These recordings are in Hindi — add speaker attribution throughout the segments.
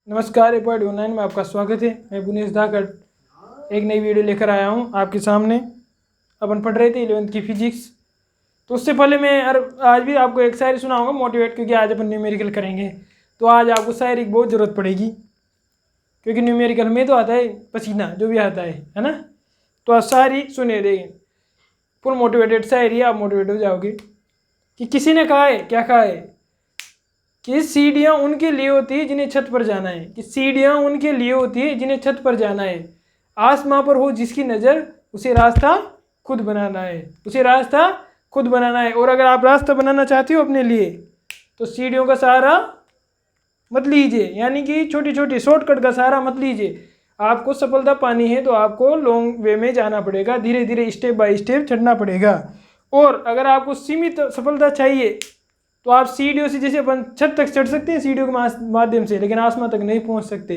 Speaker 1: नमस्कार, एक पॉइंट ऑनलाइन में आपका स्वागत है। मैं बुनेश धाकड़ एक नई वीडियो लेकर आया हूँ आपके सामने। अपन पढ़ रहे थे 11वीं की फिजिक्स। तो उससे पहले मैं आज भी आपको एक शायरी सुनाऊंगा मोटिवेट, क्योंकि आज अपन न्यूमेरिकल करेंगे। तो आज आपको शायरी की बहुत ज़रूरत पड़ेगी, क्योंकि न्यूमेरिकल में तो आता है पसीना जो भी आता है ना। तो आज शायरी सुने देंगे, फुल मोटिवेटेड शायरी, आप मोटिवेट हो जाओगे। कि किसी ने कहा है, क्या कहा है कि सीढ़ियाँ उनके लिए होती है जिन्हें छत पर जाना है। कि सीढ़ियाँ उनके लिए होती है जिन्हें छत पर जाना है। आसमां पर हो जिसकी नज़र, उसे रास्ता खुद बनाना है। उसे रास्ता खुद बनाना है। और अगर आप रास्ता बनाना चाहते हो अपने लिए, तो सीढ़ियों का सहारा मत लीजिए, यानी कि छोटी छोटी शॉर्टकट का सहारा मत लीजिए। आपको सफलता पानी है तो आपको लॉन्ग वे में जाना पड़ेगा, धीरे धीरे स्टेप बाय स्टेप चढ़ना पड़ेगा। और अगर आपको सीमित सफलता चाहिए तो आप सीढ़ियों से, जैसे अपन छत तक चढ़ सकते हैं सीढ़ियों के माध्यम से, लेकिन आसमान तक नहीं पहुंच सकते।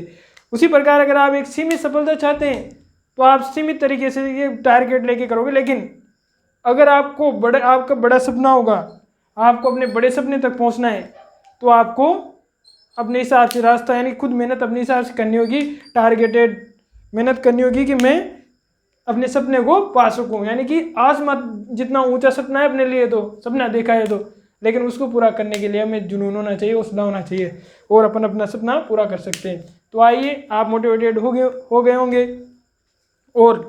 Speaker 1: उसी प्रकार अगर आप एक सीमित सफलता चाहते हैं तो आप सीमित तरीके से ये टारगेट लेके करोगे। लेकिन अगर आपको आपका बड़ा सपना होगा, आपको अपने बड़े सपने तक पहुंचना है, तो आपको अपने हिसाब से रास्ता, यानी खुद मेहनत अपने हिसाब से करनी होगी। टारगेटेड मेहनत करनी होगी कि मैं अपने सपने को पा सकूं। यानी कि आसमान जितना ऊंचा सपना है अपने लिए, तो सपना देखा है तो, लेकिन उसको पूरा करने के लिए हमें जुनून होना चाहिए, हौसला होना चाहिए, और अपन अपना सपना पूरा कर सकते हैं। तो आइए, आप मोटिवेटेड हो गए होंगे। और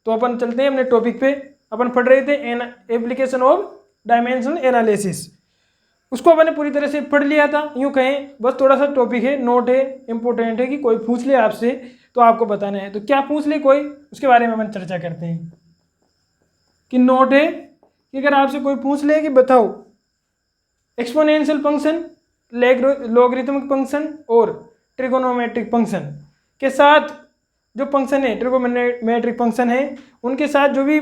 Speaker 1: तो अपन चलते हैं अपने टॉपिक पे। अपन पढ़ रहे थे एप्लीकेशन ऑफ डायमेंशनल एनालिसिस। उसको अपन ने पूरी तरह से पढ़ लिया था, यूँ कहें। बस थोड़ा सा टॉपिक है, नोट है, इंपॉर्टेंट है कि कोई पूछ ले आपसे तो आपको बताना है। तो क्या पूछ ले कोई, उसके बारे में अपन चर्चा करते हैं। कि नोट है कि अगर आपसे कोई पूछ ले कि बताओ एक्सपोनेंशियल फंक्शन, लॉगरिथमिक फंक्शन और ट्रिगोनोमेट्रिक फंक्शन के साथ जो फंक्शन है, ट्रिगोनोमेट्रिक फंक्शन है, उनके साथ जो भी,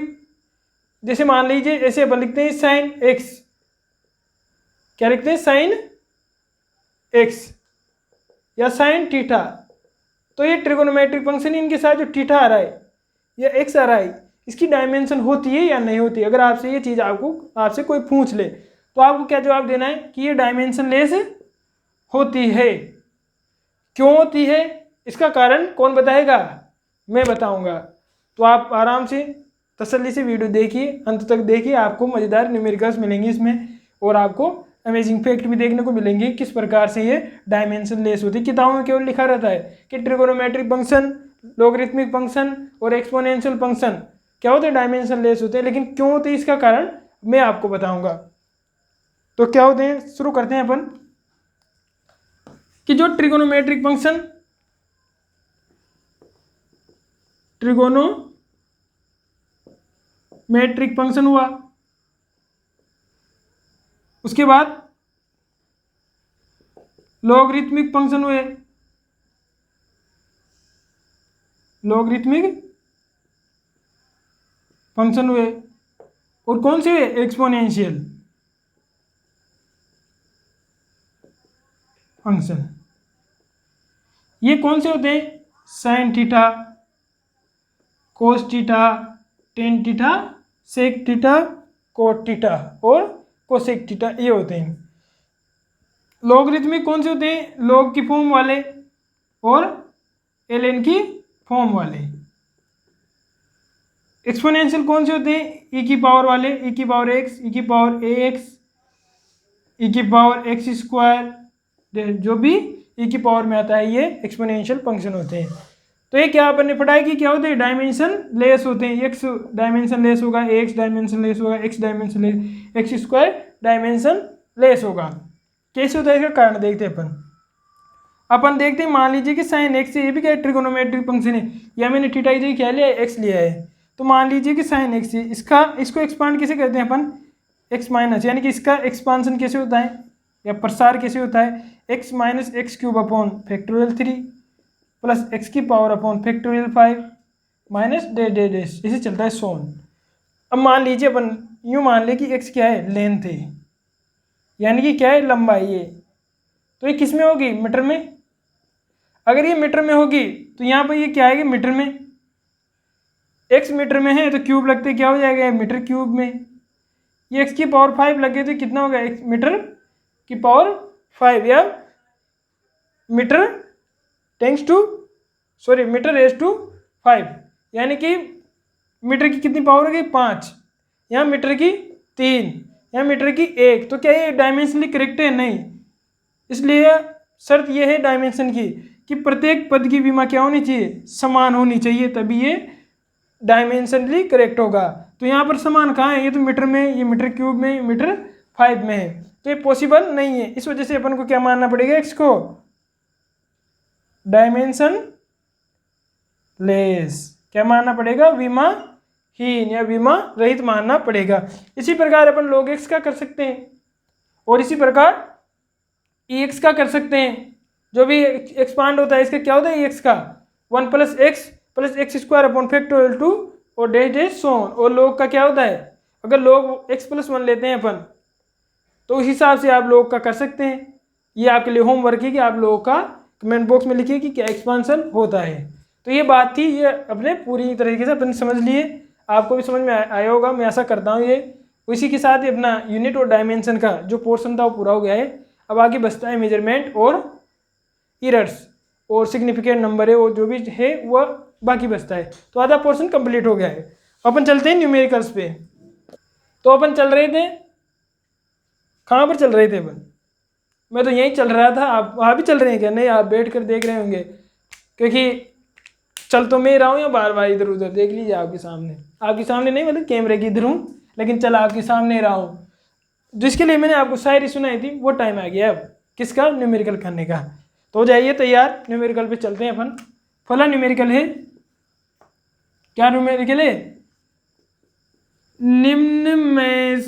Speaker 1: जैसे मान लीजिए ऐसे अपन लिखते हैं साइन एक्स। क्या लिखते हैं? साइन एक्स या साइन थीटा। तो ये ट्रिगोनोमेट्रिक फंक्शन, इनके साथ जो थीटा आ रहा है या एक्स आ रहा है, इसकी डायमेंशन होती है या नहीं होती है। अगर आपसे ये चीज़ आपसे कोई पूछ ले तो आपको क्या जवाब देना है कि ये डायमेंशन लेस होती है। क्यों होती है, इसका कारण कौन बताएगा? मैं बताऊंगा। तो आप आराम से तसल्ली से वीडियो देखिए, अंत तक देखिए, आपको मज़ेदार न्यूमेरिकल्स मिलेंगे इसमें, और आपको अमेजिंग फैक्ट भी देखने को मिलेंगे किस प्रकार से ये डायमेंशन लेस होती है। किताबों में केवल लिखा रहता है कि ट्रिगोनोमेट्रिक फंक्शन, लॉगरिथमिक फंक्शन और एक्सपोनेंशियल फंक्शन क्या होते हैं? डायमेंशन लेस होते हैं। लेकिन क्यों होते हैं, इसका कारण मैं आपको बताऊंगा। तो क्या होते हैं, शुरू करते हैं अपन। कि जो ट्रिगोनोमेट्रिक फंक्शन, ट्रिगोनोमेट्रिक फंक्शन हुआ, उसके बाद लॉगरिथमिक फंक्शन हुए, लॉगरिथमिक फंक्शन हुए, और कौन से हुए? Exponential function. ये कौन से होते हैं? Sine theta, cos theta, tan theta, sec theta, cot theta और कोसेक थीटा, ये होते हैं। लॉगरिथमिक कौन से होते हैं? लॉग की फॉर्म वाले और ln की फॉर्म वाले। एक्सपोनेंशियल कौन से होते हैं? e की पावर वाले, e की पावर x, e की पावर ax, e की पावर एक्स स्क्वायर, जो भी e की पावर में आता है, ये एक्सपोनेंशियल फंक्शन होते हैं। तो ये क्या अपन ने पढ़ा है कि क्या होते हैं? डायमेंशन लेस होते हैं। एक्स डायमेंशन लेस होगा, एक्स डायमेंशन लेस होगा, x dimension less, x square dimension less होगा। कैसे होता है, इसका कारण देखते हैं अपन देखते हैं। मान लीजिए कि साइन एक्स, ये भी क्या ट्रिगोनोमेट्रिक फंक्शन है, या मैंने थीटा इधर क्या लिया है? एक्स लिया है। तो मान लीजिए कि साइन एक्स, इसको एक्सपांड कैसे करते हैं अपन? एक्स माइनस, यानी कि इसका एक्सपांसन कैसे होता है या प्रसार कैसे होता है? X minus x cube upon factorial 3 plus x की पावर अपॉन फैक्टोरियल 5 माइनस डे डे डेस, इसे चलता है सोन। अब मान लीजिए अपन यूँ मान ले कि एक्स क्या है? लेंथ है, यानी कि क्या है? लंबाई है। तो ये किस में होगी? मीटर में। अगर ये मीटर में होगी तो यहाँ पर ये क्या आएगी? मीटर में। एक्स मीटर में है तो क्यूब लगते क्या हो जाएगा? मीटर क्यूब में। ये एक्स की पावर 5 लगे तो कितना होगा? एक्स मीटर की पावर 5 या मीटर मीटर रेज टू 5, यानी कि मीटर की कितनी पावर होगी 5, यहाँ मीटर की 3, यहाँ मीटर की 1। तो क्या ये डायमेंशनली करेक्ट है? नहीं। इसलिए शर्त यह है डायमेंशन की कि प्रत्येक पद की विमा क्या होनी चाहिए? समान होनी चाहिए, तभी ये डायमेंशनली करेक्ट होगा। तो यहाँ पर समान कहाँ है? ये तो मीटर में, ये मीटर क्यूब में, मीटर 5 में है, तो ये पॉसिबल नहीं है। इस वजह से अपन को क्या मानना पड़ेगा? एक्स को डायमेंशन लेस, क्या मानना पड़ेगा? विमाहीन या विमा रहित मानना पड़ेगा। इसी प्रकार अपन log x का कर सकते हैं, और इसी प्रकार ex का कर सकते हैं। जो भी एक्सपांड होता है इसका क्या होता है? ex का 1 + x² अपॉन फैक्टोरियल 2 और डैश डैश सो ऑन। और log का क्या होता है? अगर log x + 1 लेते हैं अपन, तो उस हिसाब से आप log का कर सकते हैं। ये आपके लिए होमवर्क है कि आप log का कमेंट बॉक्स में लिखिए कि क्या एक्सपांशन होता है। तो ये बात थी, ये अपने पूरी तरीके से अपन समझ लिए, आपको भी समझ में आया होगा, मैं ऐसा करता हूँ। ये उसी के साथ ही अपना यूनिट और डायमेंशन का जो पोर्शन था वो पूरा हो गया है। अब आगे बचता है मेजरमेंट और इरर्स और सिग्निफिकेंट नंबर है, वो जो भी है वह बाकी बचता है। तो आधा पोर्शन कंप्लीट हो गया है। अपन चलते हैं न्यूमेरिकल्स पे। तो अपन चल रहे थे, कहाँ पर चल रहे थे अपन? मैं तो यहीं चल रहा था, आप वहाँ भी चल रहे हैं क्या? नहीं, आप बैठ कर देख रहे होंगे, क्योंकि चल तो मैं रहा हूँ या बार बार इधर उधर देख लीजिए। आपके सामने नहीं, मतलब कैमरे की इधर हूँ, लेकिन चल आपके सामने रहा हूँ। जिसके लिए मैंने आपको शायरी सुनाई थी वो टाइम आ गया अब किसका? न्यूमेरिकल करने का। तो जाइए तैयार, न्यूमेरिकल पे चलते हैं अपन। फला न्यूमेरिकल है, क्या न्यूमेरिकल है? निम्न में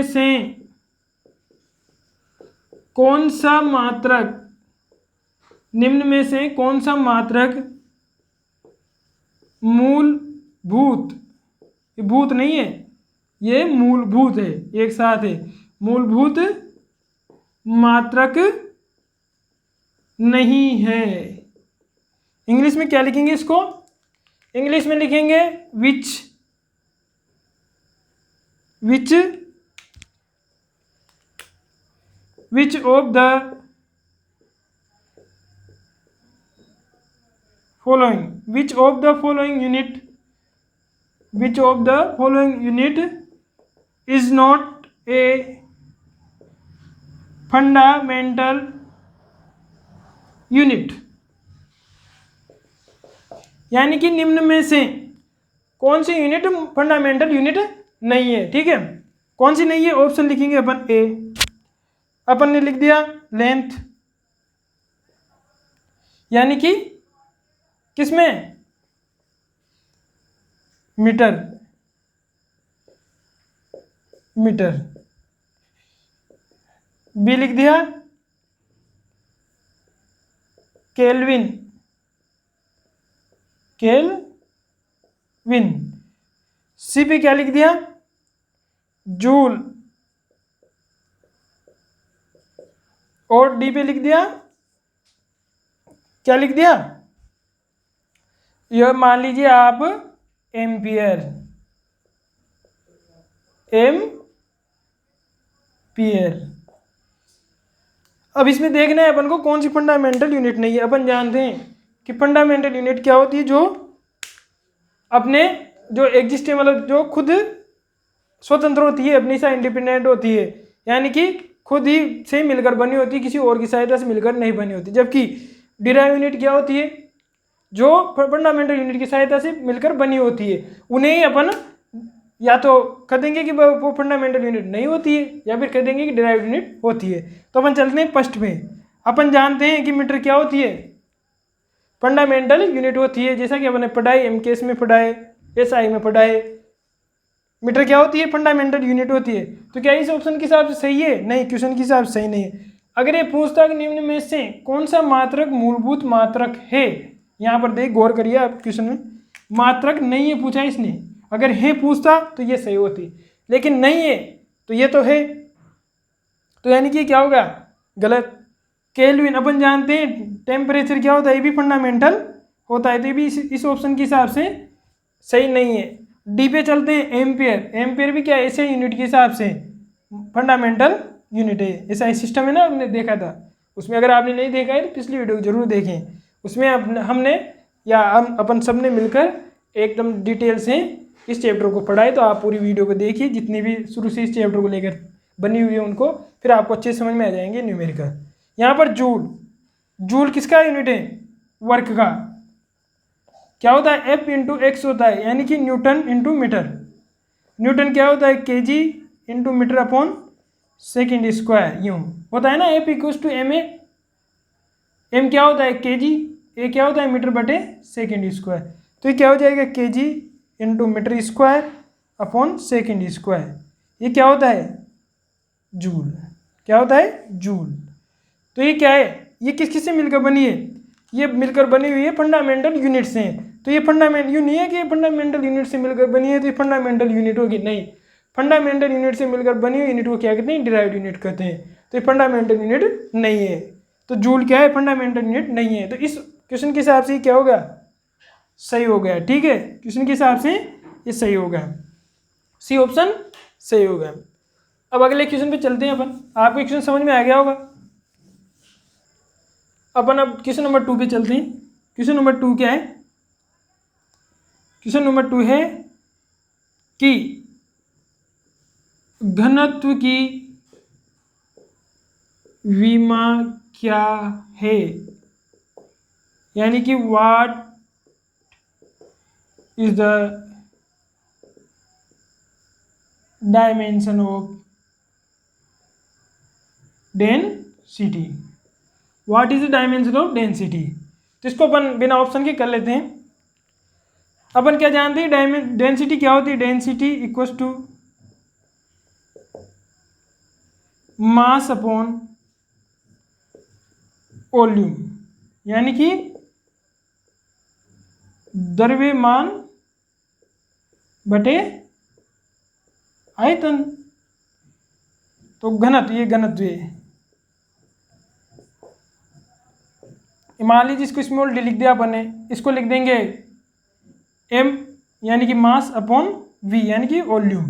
Speaker 1: से कौन सा मात्रक, निम्न में से कौन सा मात्रक मूलभूत, ये भूत नहीं है, ये मूलभूत है, एक साथ है, मूलभूत मात्रक नहीं है। इंग्लिश में क्या लिखेंगे इसको? इंग्लिश में लिखेंगे which of the following, which of the following unit is not a fundamental unit। यानी कि निम्न में से कौन सी यूनिट फंडामेंटल यूनिट नहीं है। ठीक है, कौन सी नहीं है? ऑप्शन लिखेंगे अपन ए, अपन ने लिख दिया लेंथ, यानी कि किसमें? मीटर। बी लिख दिया केल्विन। सी पे क्या लिख दिया? जूल। और डी पे लिख दिया, क्या लिख दिया? यह मान लीजिए आप एम्पियर। अब इसमें देखना है अपन को कौन सी फंडामेंटल यूनिट नहीं है। अपन जानते हैं कि फंडामेंटल यूनिट क्या होती है? जो अपने जो एग्जिस्ट, मतलब जो खुद स्वतंत्र होती है, अपनी से इंडिपेंडेंट होती है, यानी कि खुद ही से मिलकर बनी होती है, किसी और की सहायता से मिलकर नहीं बनी होती। जबकि डिराइव यूनिट क्या होती है? जो फंडामेंटल यूनिट की सहायता से मिलकर बनी होती है। उन्हें ही अपन या तो कह देंगे कि वो फंडामेंटल यूनिट नहीं होती है, या फिर कह देंगे कि डिराइव यूनिट होती है। तो अपन चलते हैं फर्स्ट में। अपन जानते हैं कि मीटर क्या होती है? फंडामेंटल यूनिट होती है। जैसा कि अपने पढ़ाई एमकेएस में पढ़ाए, एसआई में पढ़ाए, मीटर क्या होती है? फंडामेंटल यूनिट होती है। तो क्या इस ऑप्शन के हिसाब से सही है? नहीं, क्वेश्चन के हिसाब से सही नहीं है। अगर ये पूछता कि निम्न में से कौन सा मात्रक मूलभूत मात्रक है, यहाँ पर देख गौर करिए आप, क्वेश्चन में मात्रक नहीं है पूछा इसने। अगर है पूछता तो ये सही होती, लेकिन नहीं है तो ये तो है, तो यानी कि क्या होगा? गलत। केल्विन अपन जानते हैं टेम्परेचर क्या होता है? ये भी फंडामेंटल होता है, तो ये भी इस ऑप्शन के हिसाब से सही नहीं है। डी पे चलते हैं, एम्पियर। एम्पियर भी क्या है? ऐसे यूनिट के हिसाब से फंडामेंटल यूनिट है, ऐसा सिस्टम है ना, हमने देखा था। उसमें अगर आपने नहीं देखा है तो पिछली वीडियो जरूर देखें। उसमें हमने या हम अपन सब ने मिलकर एकदम डिटेल से इस चैप्टर को पढ़ा है। तो आप पूरी वीडियो को देखिए, जितनी भी शुरू से इस चैप्टर को लेकर बनी हुई है उनको, फिर आपको अच्छे समझ में आ जाएंगे न्यूमेरिकल। यहाँ पर जूल, जूल किसका यूनिट है? वर्क का। क्या होता है? एफ इंटू एक्स होता है, यानी कि न्यूटन इंटू मीटर। न्यूटन क्या होता है? KG into metre upon second square, यूँ होता है ना। F equals to M A, M क्या होता है? केजी, ए क्या होता है? मीटर बटे सेकेंड स्क्वायर। तो ये क्या हो जाएगा? KG into metre square upon second square. ये क्या होता है? जूल। क्या होता है? जूल। तो ये क्या है? ये किस किस से मिलकर बनी है? ये मिलकर बनी हुई है फंडामेंटल यूनिट से। तो ये फंडामेंटल यूँ नहीं है कि ये फंडामेंटल यूनिट से मिलकर बनी है तो ये फंडामेंटल यूनिट होगी, नहीं। फंडामेंटल यूनिट से मिलकर बनी हुई यूनिट को क्या कहते हैं? डिराइव्ड यूनिट कहते हैं। तो ये फंडामेंटल यूनिट नहीं है। तो जूल क्या है? फंडामेंटल यूनिट नहीं है। तो इस क्वेश्चन के हिसाब से ये क्या होगा? सही हो गया। ठीक है, क्वेश्चन के हिसाब से ये सही हो गया, सी ऑप्शन सही हो गया। अब अगले क्वेश्चन पे चलते हैं अपन। आपको क्वेश्चन समझ में आ गया होगा। अपन अब क्वेश्चन नंबर 2 पे चलते हैं। क्वेश्चन नंबर 2 क्या है? क्वेश्चन नंबर 2 है कि घनत्व की विमा क्या है, यानी कि what is the dimension of density. What is the dimension of density. तो इसको अपन बिना ऑप्शन के कर लेते हैं। अपन क्या जानते हैं? डेंसिटी क्या होती है? Density equals to mass upon volume, यानी कि द्रव्यमान बटे आयतन। तो घनत्व, ये घनत्व है। मान लीजिए इसको स्मॉल डी लिख दिया अपन ने, इसको लिख देंगे m, यानी कि मास अपॉन v, यानी कि वॉल्यूम।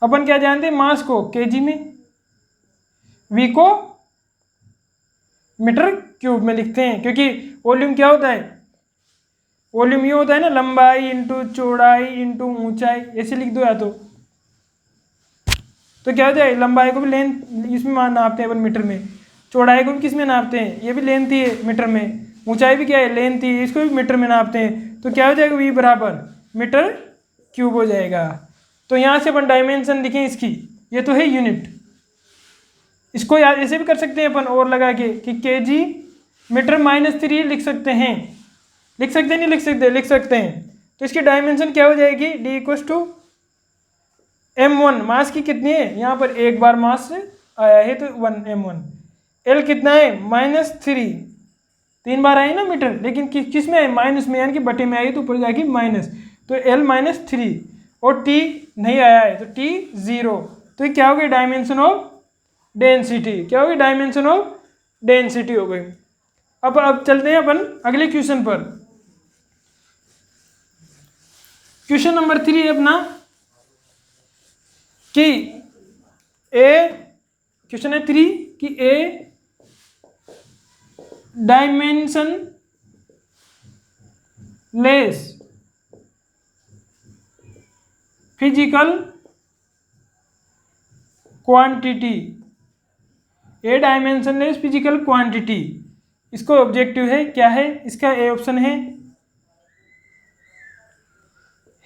Speaker 1: अपन क्या जानते हैं? मास को केजी में, v को मीटर क्यूब में लिखते हैं, क्योंकि वॉल्यूम क्या होता है? वॉल्यूम ये होता है ना, लंबाई इंटू चौड़ाई इंटू ऊंचाई, ऐसे लिख दो या तो क्या होता है? लंबाई को भी लेंथ इसमें नापते हैं अपन मीटर में, चौड़ाई को भी किस में नापते हैं? ये भी लेंथ ही है मीटर में, ऊंचाई भी क्या है? लेंथ ही है, इसको भी मीटर में नापते हैं। तो क्या हो जाएगा? v बराबर मीटर क्यूब हो जाएगा। तो यहाँ से अपन डायमेंशन लिखें इसकी, ये तो है यूनिट। इसको याद ऐसे भी कर सकते हैं अपन और लगा के कि केजी मीटर -3 लिख सकते हैं। लिख सकते हैं? नहीं लिख सकते? लिख सकते हैं। तो इसकी डायमेंशन क्या हो जाएगी? d equals to m1। मास की कितनी है? यहाँ पर एक बार मास आया है तो 1 m1। l कितना है? -3, 3 बार आई ना मीटर, लेकिन किस में है? माइनस में, यानी कि बटे में आई तो ऊपर जाएगी माइनस। तो l -3 और t नहीं आया है तो t 0। तो ये क्या हो गई? Dimension of density. क्या हो गई? डायमेंशन ऑफ डेंसिटी हो गई। अब चलते हैं अपन अगले क्वेश्चन पर। क्वेश्चन नंबर 3 है अपना कि क्वेश्चन है 3 कि dimensionless physical quantity, a dimensionless physical quantity, इसको ऑब्जेक्टिव है। क्या है इसका? ए ऑप्शन है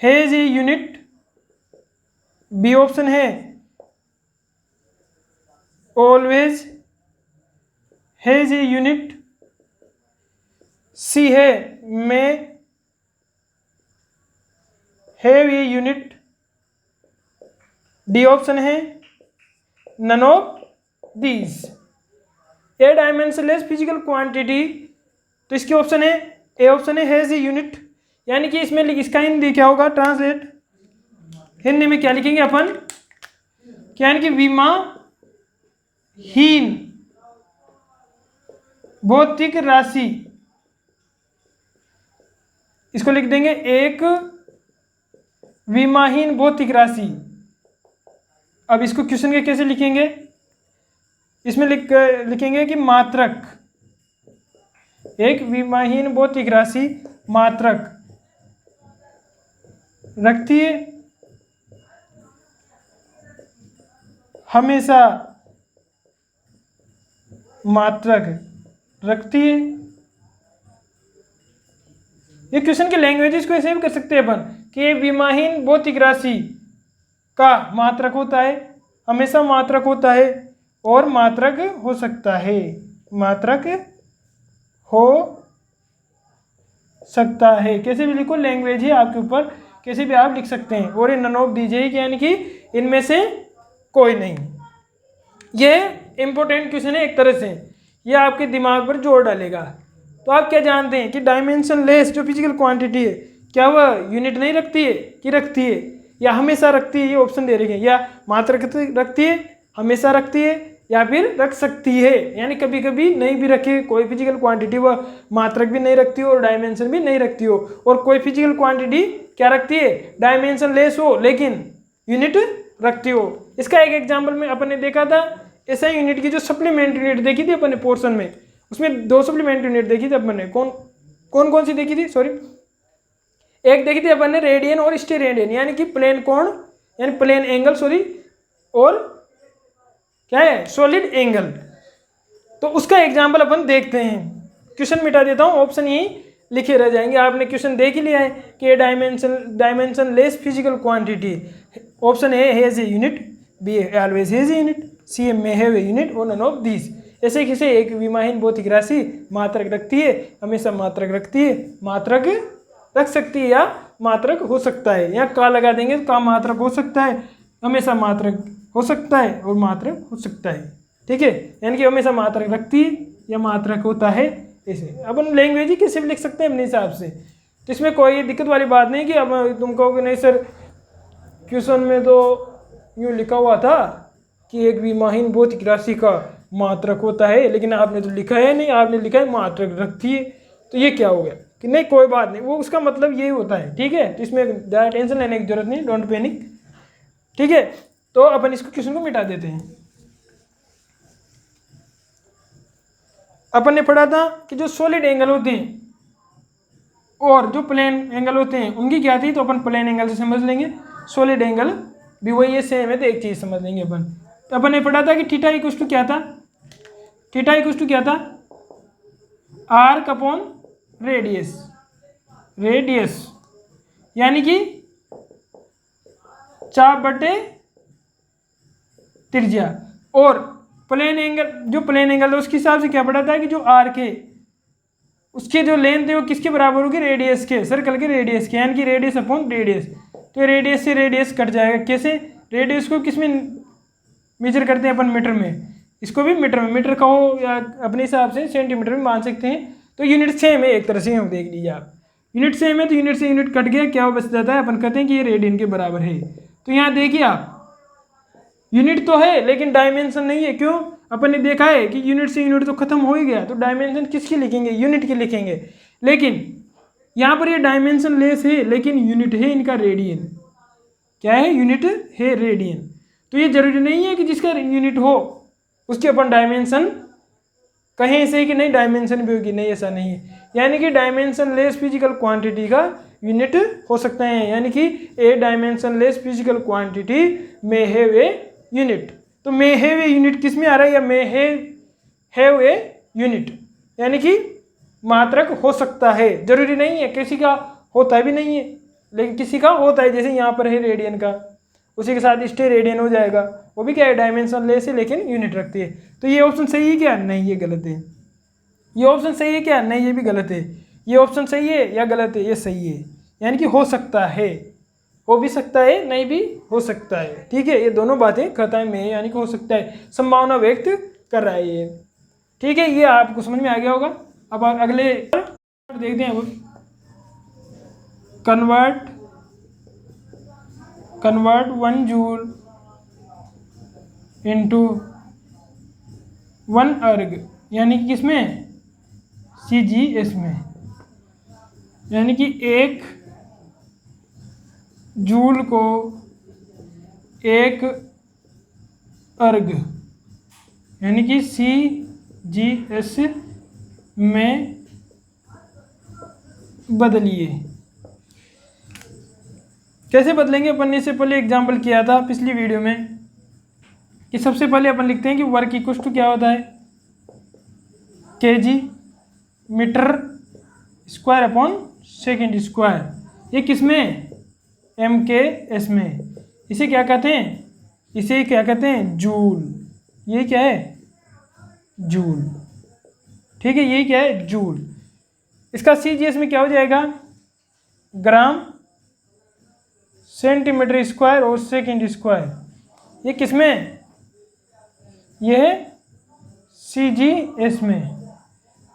Speaker 1: has a unit, B option है always has a unit, C है may have a unit, D option है none of these. A dimensionless physical quantity, तो इसके ऑप्शन है ए ऑप्शन है हैज ए यूनिट, यानी कि इसमें इसका हिंदी क्या होगा? ट्रांसलेट हिंदी में क्या लिखेंगे अपन? क्या, यानी कि विमाहीन भौतिक राशि, इसको लिख देंगे एक विमाहीन भौतिक राशि। अब इसको क्वेश्चन के कैसे लिखेंगे? इसमें लिखेंगे कि मात्रक, एक विमाहीन भौतिक राशि मात्रक रखती है, हमेशा मात्रक रखती है। ये क्वेश्चन के लैंग्वेजेस को ऐसे भी कर सकते हैं अपन कि विमाहीन भौतिक राशि का मात्रक होता है, हमेशा मात्रक होता है और मात्रक हो सकता है, मात्रक हो सकता है। कैसे भी लिखो, लैंग्वेज है आपके ऊपर, कैसे भी आप लिख सकते हैं। और ये नन ऑफ दीजिए यानी कि इनमें से कोई नहीं। ये इंपॉर्टेंट क्वेश्चन है एक तरह से, ये आपके दिमाग पर जोर डालेगा। तो आप क्या जानते हैं कि डायमेंशन लेस जो फिजिकल क्वांटिटी है, क्या वह यूनिट नहीं रखती है कि रखती है, या हमेशा रखती है? ये ऑप्शन दे रखे हैं, या मात्रक रखती है, हमेशा रखती है, या फिर रख सकती है। यानी कभी कभी नहीं भी रखे कोई फिजिकल क्वांटिटी, वह मात्रक भी नहीं रखती हो और डायमेंशन भी नहीं रखती हो। और कोई फिजिकल क्वांटिटी क्या रखती है, डायमेंशन लेस हो लेकिन यूनिट रखती हो। इसका एक एग्जाम्पल में अपन ने देखा था, ऐसा यूनिट की जो सप्लीमेंट यूनिट देखी थी अपन ने पोर्शन में, उसमें 2 सप्लीमेंट यूनिट देखी थी अपन ने। कौन सी देखी थी, सॉरी, एक देखी थी अपन ने रेडियन और स्टेरेडियन, यानी कि प्लेन कोण यानी प्लेन एंगल, सॉरी, और क्या है, सॉलिड एंगल। तो उसका एग्जाम्पल अपन देखते हैं। क्वेश्चन मिटा देता हूँ, ऑप्शन यही लिखे रह जाएंगे। आपने क्वेश्चन देख ही लिया है कि dimensionless physical quantity, option A has a unit, B always has a unit, C may have a unit और नन ऑफ दिस। ऐसे किसी एक विमाहीन भौतिक राशि मात्रक रखती है, हमेशा मात्रक रखती है, मात्रक रख सकती है या मात्रक हो सकता है। यहाँ का लगा देंगे तो का मात्रक हो सकता है, हमेशा मात्रक हो सकता है और मात्रक हो सकता है। ठीक है, यानी कि हमेशा मात्रक रखती है या मात्रक होता है। ऐसे अपन लैंग्वेज ही कैसे भी लिख सकते हैं अपने हिसाब से, तो इसमें कोई दिक्कत वाली बात नहीं कि अब तुम कहोगे नहीं सर क्वेश्चन में तो यूँ लिखा हुआ था कि एक विमाहीन भौतिक राशि का मात्रक होता है, लेकिन आपने तो लिखा है नहीं, आपने लिखा है मात्रक रखती है, तो ये क्या हो गया कि नहीं कोई बात नहीं, वो उसका मतलब यही होता है। ठीक है, तो इसमें ज़्यादा टेंशन लेने की जरूरत नहीं, डोंट पैनिक। ठीक है, तो अपन इसको क्वेश्चन को मिटा देते हैं। अपन ने पढ़ा था कि जो सॉलिड एंगल होते हैं और जो प्लेन एंगल होते हैं उनकी क्या थी, तो अपन प्लेन एंगल से समझ लेंगे, सॉलिड एंगल भी वही है, सेम है, तो एक चीज़ समझ लेंगे अपन। तो अपन ने पढ़ा था कि थीटा इक्वल टू क्या था, थीटा इक्वल टू क्या था, आर्क अपॉन रेडियस, रेडियस यानी कि चाप बटे त्रिज्या। और प्लेन एंगल, जो प्लेन एंगल है उसके हिसाब से क्या पढ़ा था कि जो आर्क है उसके जो लेंथ है वो किसके बराबर होगी, रेडियस के, सर्कल के रेडियस के, यानी कि रेडियस अपॉन रेडियस। तो रेडियस से रेडियस कट जाएगा। कैसे, रेडियस को किस में मेजर करते हैं अपन, मीटर में, इसको भी मीटर में, मीटर कहो या अपने हिसाब से सेंटीमीटर में मान सकते हैं। तो यूनिट सेम है एक तरह से, हम देख लीजिए आप, यूनिट सेम है तो यूनिट से यूनिट कट गया, क्या बच जाता है, अपन कहते हैं कि ये रेडियन के बराबर है। तो यहाँ देखिए आप, यूनिट तो है लेकिन डायमेंशन नहीं है। क्यों, अपन ने देखा है कि यूनिट से यूनिट तो खत्म हो ही गया, तो डायमेंशन किसकी लिखेंगे, यूनिट की लिखेंगे। लेकिन यहाँ पर ये डायमेंशन लेस है लेकिन यूनिट है इनका रेडियन, क्या है, यूनिट है रेडियन। तो ये जरूरी नहीं है कि जिसका यूनिट हो उसके अपन डायमेंशन कहीं से कि नहीं डायमेंशन भी होगी, नहीं, ऐसा नहीं है। यानी कि डायमेंशन लेस फिजिकल क्वांटिटी का यूनिट हो सकते हैं, यानी कि ए डायमेंशन लेस फिजिकल क्वांटिटी में हैव ए यूनिट। तो मे हैव ए यूनिट किस में आ रहा है, या मे हैव ए यूनिट, यानी कि मात्रक हो सकता है, जरूरी नहीं है, किसी का होता भी नहीं है लेकिन किसी का होता है। जैसे यहाँ पर है रेडियन का, उसी के साथ स्टे रेडियन हो जाएगा, वो भी क्या है, डायमेंशन लेस है लेकिन यूनिट रखती है। तो ये ऑप्शन सही है क्या, नहीं ये गलत है। ये ऑप्शन सही है क्या, नहीं ये भी गलत है। ये ऑप्शन सही है या गलत है, ये सही है, यानी कि हो सकता है, हो भी सकता है, नहीं भी हो सकता है। ठीक है, ये दोनों बातें खताएं में है, यानी कि हो सकता है, संभावना व्यक्त कर रहा है ये। ठीक है, ये आपको समझ में आ गया होगा। अब अगले देखते हैं, कन्वर्ट 1 जूल इंटू 1 अर्ग, यानी कि किसमें, CGS में, यानी कि 1 जूल को 1 अर्ग यानी कि CGS में बदलिए। कैसे बदलेंगे? अपन ने इससे पहले एग्जाम्पल किया था पिछली वीडियो में कि सबसे पहले अपन लिखते हैं कि वर्क इक्वल टू क्या होता है, kg metre square upon second square. ये किस में? MKS में। इसे क्या कहते हैं? इसे क्या कहते हैं? जूल। ये क्या है? जूल। ठीक है, ये क्या है? जूल। इसका CGS में क्या हो जाएगा? ग्राम सेंटीमीटर स्क्वायर और सेकेंड स्क्वायर। ये किस में? ये है CGS में।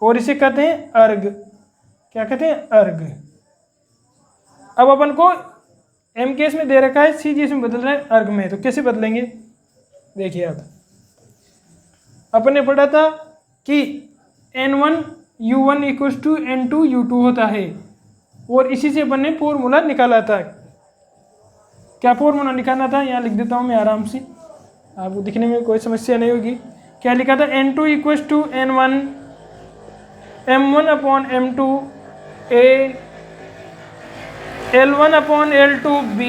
Speaker 1: और इसे कहते हैं अर्ग। क्या कहते हैं? अर्ग। अब अपन को MKS में दे रखा है, CGS में बदल रहा है अर्ग में, तो कैसे बदलेंगे? देखिए आप, अपन ने पढ़ा था कि N1U1 इक्वल टू N2U2 होता है, और इसी से अपन ने फॉर्मूला निकाला था। क्या फॉर्मूला निकालना था? यहाँ लिख देता हूँ मैं आराम से, आपको दिखने में कोई समस्या नहीं होगी। क्या लिखा था? N2 equal to N1 M1 upon M2 A L1 upon L2 B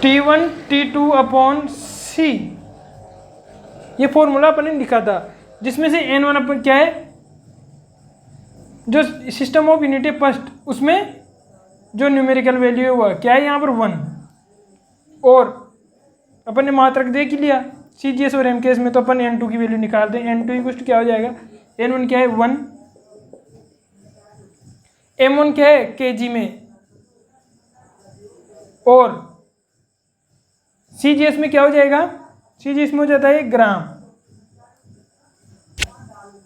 Speaker 1: T1 T2 upon C। ये फॉर्मूला अपन ने लिखा था, जिसमें से N1 अपन क्या है, जो सिस्टम ऑफ यूनिट है फर्स्ट, उसमें जो न्यूमेरिकल वैल्यू हुआ क्या है यहाँ पर? 1। और अपन ने मात्रक देख लिया CGS और MKS में, तो अपन N2 की वैल्यू निकालते हैं। N2 इक्वल टू क्या हो जाएगा? N1 क्या है? 1। M1 क्या है? kg में। और CGS में क्या हो जाएगा? CGS में हो जाता है ग्राम।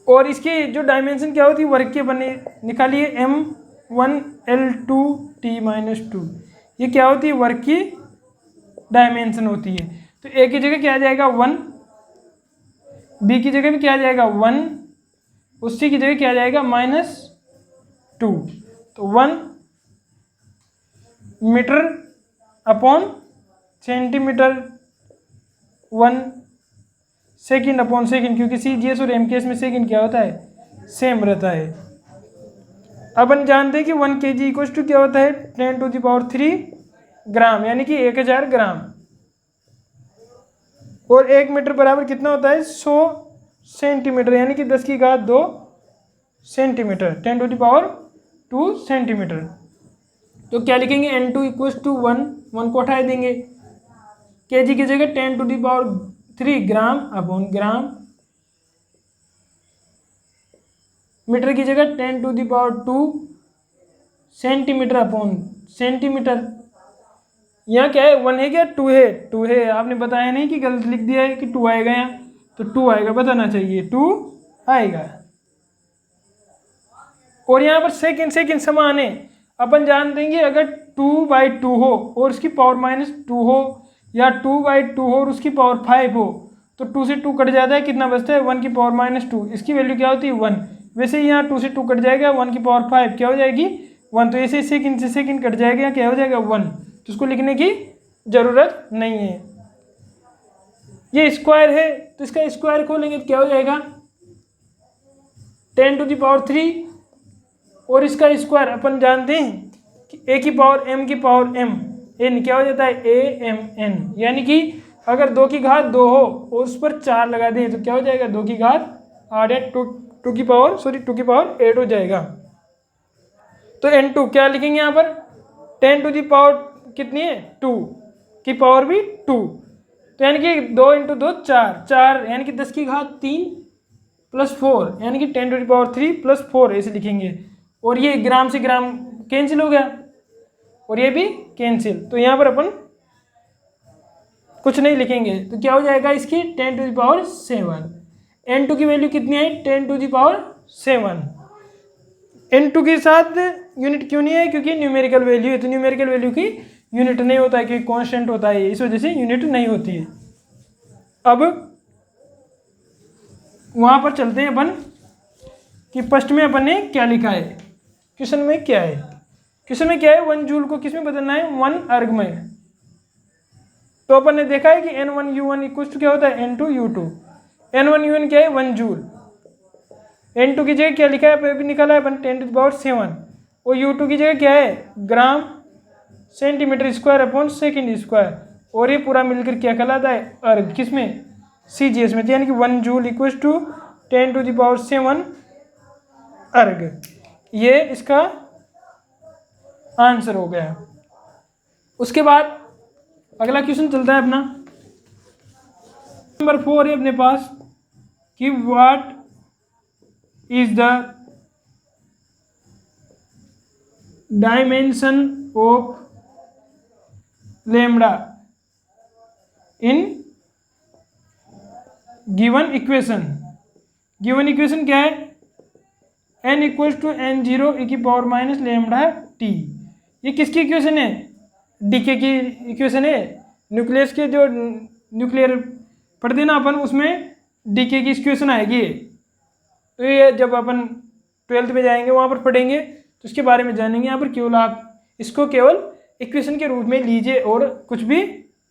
Speaker 1: और इसकी जो डायमेंशन क्या होती है वर्क की, अपन ने निकाली है M1L2T-2। ये क्या होती है? वर्क की डायमेंशन होती है। तो A की जगह क्या आ जाएगा? 1, B की जगह भी क्या आ जाएगा? 1, उसी की जगह क्या आ जाएगा? -2। तो 1 metre upon centimetre, 1 second upon second, क्योंकि CGS और MKS में सेकेंड क्या होता है? सेम रहता है। अपन जानते हैं कि 1 kg इक्वल टू क्या होता है? 10⁻³ ग्राम, यानी कि 1000 ग्राम। और 1 मीटर बराबर कितना होता है? 100 सेंटीमीटर, यानी कि 10⁻² सेंटीमीटर, 10⁻² सेंटीमीटर। तो क्या लिखेंगे? N2 इक्वल टू 1 को हटा देंगे, kg की जगह 10⁻³ ग्राम अपॉन ग्राम, मीटर की जगह 10⁻² सेंटीमीटर अपॉन सेंटीमीटर। यहाँ क्या है? 1 है क्या? 2 है? 2 है। आपने बताया नहीं कि गलत लिख दिया है कि 2 आएगा यहाँ, तो 2 आएगा, बताना चाहिए 2 आएगा। और यहाँ पर सेकेंड समान है। अपन जान देंगे अगर 2/2 हो और उसकी पावर -2 हो, या 2/2 हो और उसकी पावर 5 हो, तो 2 से 2 कट जाता है, कितना बचता है? 1 की पावर -2। इसकी वैल्यू क्या होती है? 1। वैसे ही यहाँ 2 से 2 कट जाएगा, 1 की पावर 5 क्या हो जाएगी? 1। तो ऐसे सेकेंड से सेकेंड कट जाएगा, यहाँ क्या हो जाएगा? 1। तो उसको लिखने की जरूरत नहीं है। ये स्क्वायर है, तो इसका स्क्वायर खोलेंगे तो क्या हो जाएगा? 10⁻³ और इसका स्क्वायर अपन जानते हैं कि A की पावर M की पावर M n क्या हो जाता है? AMN। यानी कि अगर 2 की घात 2 हो और उस पर 4 लगा दें तो क्या हो जाएगा? 2 की घात 8, 2 की पावर 8 हो जाएगा। तो N2 क्या लिखेंगे यहाँ पर? 10⁻कितनी है? 2 की पावर भी 2, तो यानी कि 2 × 2 4, यानी कि 10⁻³ + 4, यानी कि 10⁻³ + 4 ऐसे लिखेंगे। और ये ग्राम से ग्राम कैंसिल हो गया और ये भी कैंसिल, तो यहाँ पर अपन कुछ नहीं लिखेंगे, तो क्या हो जाएगा इसकी? 10⁻7। N2 की वैल्यू कितनी है? 10⁻7। N2 के साथ यूनिट क्यों नहीं है? क्योंकि न्यूमेरिकल वैल्यू है, तो न्यूमेरिकल वैल्यू की यूनिट नहीं होता है, क्योंकि कांस्टेंट होता है, इस वजह से यूनिट नहीं होती है। अब वहाँ पर चलते हैं अपन कि फर्स्ट में अपन ने क्या लिखा है। क्वेश्चन में क्या है? 1 जूल को किस में बदलना है? 1 अर्ग में। तो अपन ने देखा है कि N1U1 इक्वल टू क्या होता है N2U2। N1U1 क्या है 1 जूल। N2 की जगह क्या लिखा है अभी निकाला है अपन 10⁻⁷ और U2 की जगह क्या है gram centimetre square upon second square और ये पूरा मिलकर क्या कहलाता है अर्ग। किसमें CGS में, यानी कि 1 जूल इक्वल टू 10⁻⁷ अर्ग। ये इसका आंसर हो गया। उसके बाद अगला क्वेश्चन चलता है अपना नंबर 4 है अपने पास कि what is the dimension of lambda in given equation. Given equation क्या है n equals to n0 e⁻ lambda t। ये किसकी इक्वेशन है डीके की इक्वेशन है। न्यूक्लियस के जो न्यूक्लियर पढ़ते हैं ना अपन उसमें डीके की इक्वेशन आएगी। तो ये जब अपन 12th में जाएंगे वहाँ पर पढ़ेंगे तो उसके बारे में जानेंगे। यहाँ पर केवल आप इसको केवल इक्वेशन के रूप में लीजिए और कुछ भी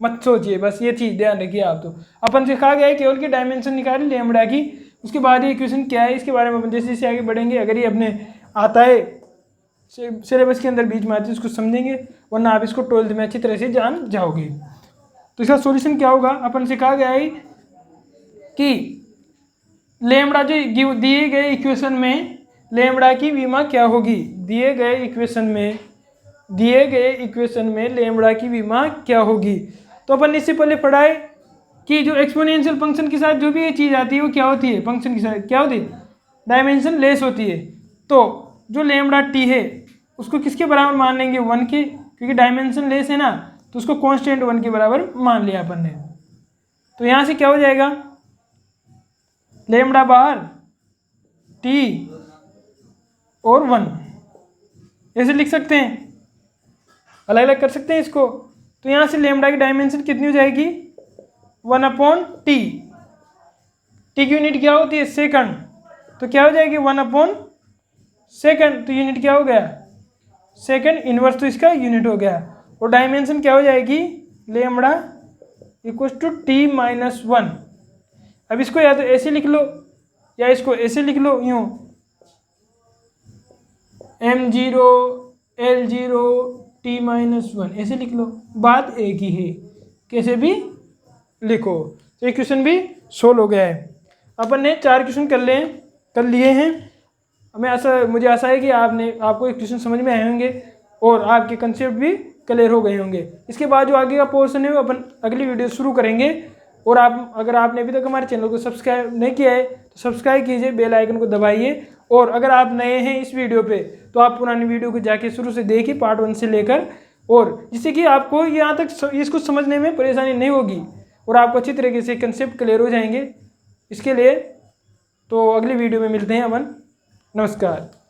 Speaker 1: मत सोचिए, बस ये चीज़ ध्यान रखिए आप। तो अपन से कहा गया है केवल कि डायमेंशन निकाली लैम्डा की, उसके बाद ये इक्वेशन क्या है इसके बारे में अपन जैसे जैसे आगे बढ़ेंगे अगर ये अपने आता है सिलेबस के अंदर बीच में आते उसको समझेंगे, वरना आप इसको 12th में अच्छी तरह से जान जाओगे। तो इसका सॉल्यूशन क्या होगा, अपन से कहा गया है कि लैम्डा जो दिए गए इक्वेशन में लैम्डा की विमा क्या होगी। दिए गए इक्वेशन में लैम्डा की विमा क्या होगी। तो अपन इससे पहले पढ़ाए कि जो एक्सपोनेंशियल फंक्शन के साथ जो भी ये चीज़ आती है वो क्या होती है, फंक्शन के साथ क्या होती है डायमेंशन लेस होती है। तो जो लैम्डा टी है उसको किसके बराबर मान लेंगे 1 के, क्योंकि डायमेंशन लेस है ना तो उसको कांस्टेंट 1 के बराबर मान लिया अपन ने। तो यहाँ से क्या हो जाएगा लैम्डा बाहर टी और 1 ऐसे लिख सकते हैं, अलग अलग कर सकते हैं इसको। तो यहाँ से लैम्डा की डायमेंशन कितनी हो जाएगी 1/t। टी की यूनिट क्या होती है सेकंड, तो क्या हो जाएगी 1/सेकंड। तो यूनिट क्या हो गया सेकंड इनवर्स, तो इसका यूनिट हो गया। और डायमेंशन क्या हो जाएगी लैम्डा इक्वल टू t-1। अब इसको या तो ऐसे लिख लो या इसको ऐसे लिख लो यूं m0 l0 t-1 ऐसे लिख लो, बात एक ही है, कैसे भी लिखो। तो ये क्वेश्चन भी सोल्व हो गया है। अपन ने 4 क्वेश्चन कर लिए हैं। मुझे आशा है कि आपको एक क्वेश्चन समझ में आए होंगे और आपके कंसेप्ट भी क्लियर हो गए होंगे। इसके बाद जो आगे का पोर्शन है वो अपन अगली वीडियो शुरू करेंगे। और अगर आपने अभी तक हमारे चैनल को सब्सक्राइब नहीं किया है तो सब्सक्राइब कीजिए, बेल आइकन को दबाइए। और अगर आप नए हैं इस वीडियो पे तो आप पुरानी वीडियो को जाके शुरू से देखिए पार्ट 1 से लेकर, और जिससे कि आपको यहाँ तक इसको समझने में परेशानी नहीं होगी और आपको अच्छी तरीके से कंसेप्ट क्लियर हो जाएंगे। इसके लिए तो अगली वीडियो में मिलते हैं अपन। नमस्कार।